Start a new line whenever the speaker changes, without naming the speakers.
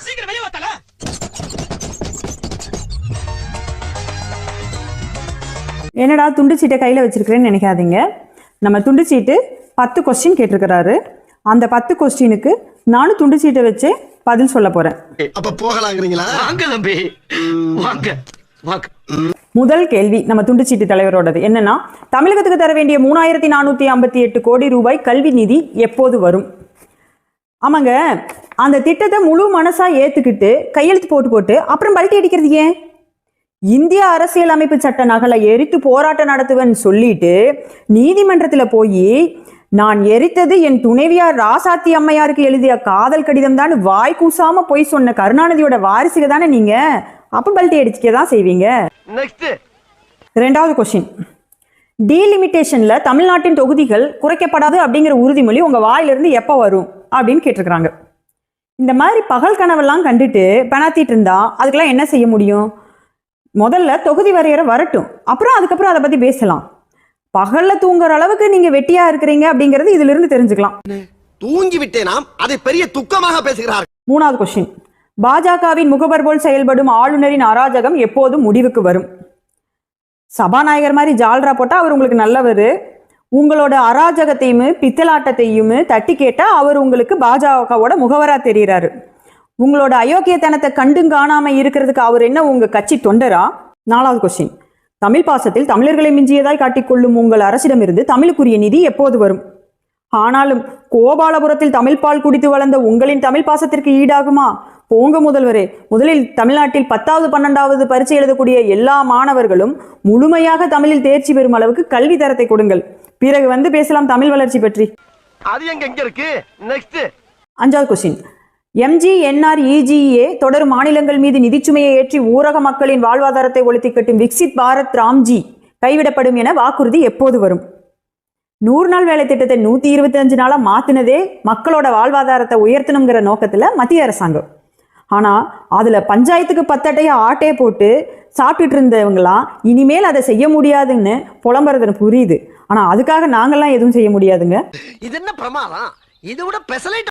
சீக்கிரம் வெளியே வாத்தல.
என்னடா துண்டு சீட்டை கையில் வச்சிருக்கிறேன்னு நினைக்காதீங்க. நம்ம துண்டு சீட்டு 10 கொஸ்டின் கேட்டிருக்கிறாரு. அந்த 10 கொஸ்டினுக்கு நானும் துண்டு சீட்டை வச்சு பதில் சொல்ல போறேன்.
அப்ப போகலாங்கிறீங்களா?
வாங்க தம்பி வாங்க வாங்க.
முதல் கேள்வி நம்ம துண்டு சீட்டு தலைவரோடது என்னன்னா, தமிழகத்துக்கு தர வேண்டிய 3458 கோடி ரூபாய் கல்வி நிதி எப்போது வரும்? ஆமாங்க, அந்த திட்டத்தை முழு மனசா ஏத்துக்கிட்டு கையெழுத்து போட்டு அப்புறம் பல்ட்டி அடிக்கிறது ஏன்? இந்திய அரசியல் அமைப்பு சட்ட நகலை எரித்து போராட்டம் நடத்துவேன்னு சொல்லிட்டு நீதிமன்றத்தில் போய் நான் எரித்தது என் துணைவியார் ராசாத்தி அம்மையாருக்கு எழுதிய காதல் கடிதம் தான் வாய் கூசாம போய் சொன்ன கருணாநிதியோட வாரிசுக தானே நீங்க. அப்ப பல்ட்டி அடிச்சுக்க தான் செய்வீங்க. ரெண்டாவது கொஸ்டின், டீலிமிட்டேஷன்ல தமிழ்நாட்டின் தொகுதிகள் குறைக்கப்படாது அப்படிங்கிற உறுதிமொழி உங்க வாயிலிருந்து எப்போ வரும் அப்படின்னு கேட்டிருக்கிறாங்க. இந்த மாதிரி பகல் கனவெல்லாம் கண்டுட்டு பெணாத்திட்டு இருந்தா அதுக்கெல்லாம் என்ன செய்ய முடியும்? முதல்ல தொகுதி வரையறை வரட்டும், அப்புறம் அதுக்கப்புறம் அதை பத்தி பேசலாம். பகல்ல தூங்குற அளவுக்கு நீங்க வெட்டியா இருக்கிறீங்க அப்படிங்கிறது இதுல இருந்து தெரிஞ்சுக்கலாம்.
தூங்கி விட்டேனாம், அதை பெரிய துக்கமாக பேசுகிறார்.
மூணாவது கொஸ்டின், பாஜகவின் முகவர் போல் செயல்படும் ஆளுநரின் அராஜகம் எப்போது முடிவுக்கு வரும்? சபாநாயகர் மாதிரி ஜால்ரா போட்டா அவர் உங்களுக்கு நல்லவர், உங்களோட அராஜகத்தையும் பித்தலாட்டத்தையும் தட்டி கேட்டா அவர் உங்களுக்கு பாஜகவோட முகவரா தெரிகிறாரு. உங்களோட அயோக்கியத்தனத்தை கண்டும் காணாம இருக்கிறதுக்கு அவர் என்ன உங்க கட்சி தொண்டரா? நாலாவது கொஸ்டின், தமிழ் பாசத்தில் தமிழர்களை மிஞ்சியதாய் காட்டிக்கொள்ளும் உங்கள் அரசிடமிருந்து தமிழுக்குரிய நிதி எப்போது வரும்? ஆனாலும் கோபாலபுரத்தில் தமிழ் பால் குடித்து வளர்ந்த உங்களின் தமிழ் பாசத்திற்கு ஈடாகுமா? போங்க முதல்வரே, முதலில் தமிழ்நாட்டில் 10வது 12வது பரீட்சை எழுதக்கூடிய எல்லா மாணவர்களும் முழுமையாக தமிழில் தேர்ச்சி பெறும் அளவுக்கு கல்வி தரத்தை கொடுங்கள். பிறகு வந்து பேசலாம் தமிழ் வளர்ச்சி பற்றி.
அது எங்க இருக்கு? நெக்ஸ்ட்.
அஞ்சாவது கொஸ்டின், MGNREGA தொடர் மாநிலங்கள் மீது நிதிச்சுமையை ஏற்றி ஊரக மக்களின் வாழ்வாதாரத்தை ஒழித்து கட்டும் விக்சித் பாரத் ராம்ஜி கைவிடப்படும் என வாக்குறுதி எப்போது வரும்? 100 நாள் வேலை திட்டத்தை 125 நாளா மாத்தினதே மக்களோட வாழ்வாதாரத்தை உயர்த்தணுங்கிற நோக்கத்துல மத்திய அரசாங்கம். ஆனா அதுல பஞ்சாயத்துக்கு 10 அட்டையை ஆட்டையை போட்டு சாப்பிட்டுட்டு இருந்தவங்களாம் இனிமேல் அதை செய்ய முடியாதுன்னு புலம்புறதுன்னு புரியுது. ஆனா அதுக்காக நாங்கெல்லாம் எதுவும் செய்ய முடியாதுங்க.
இது என்ன பிரமாதம்? இது விட பெசலைட்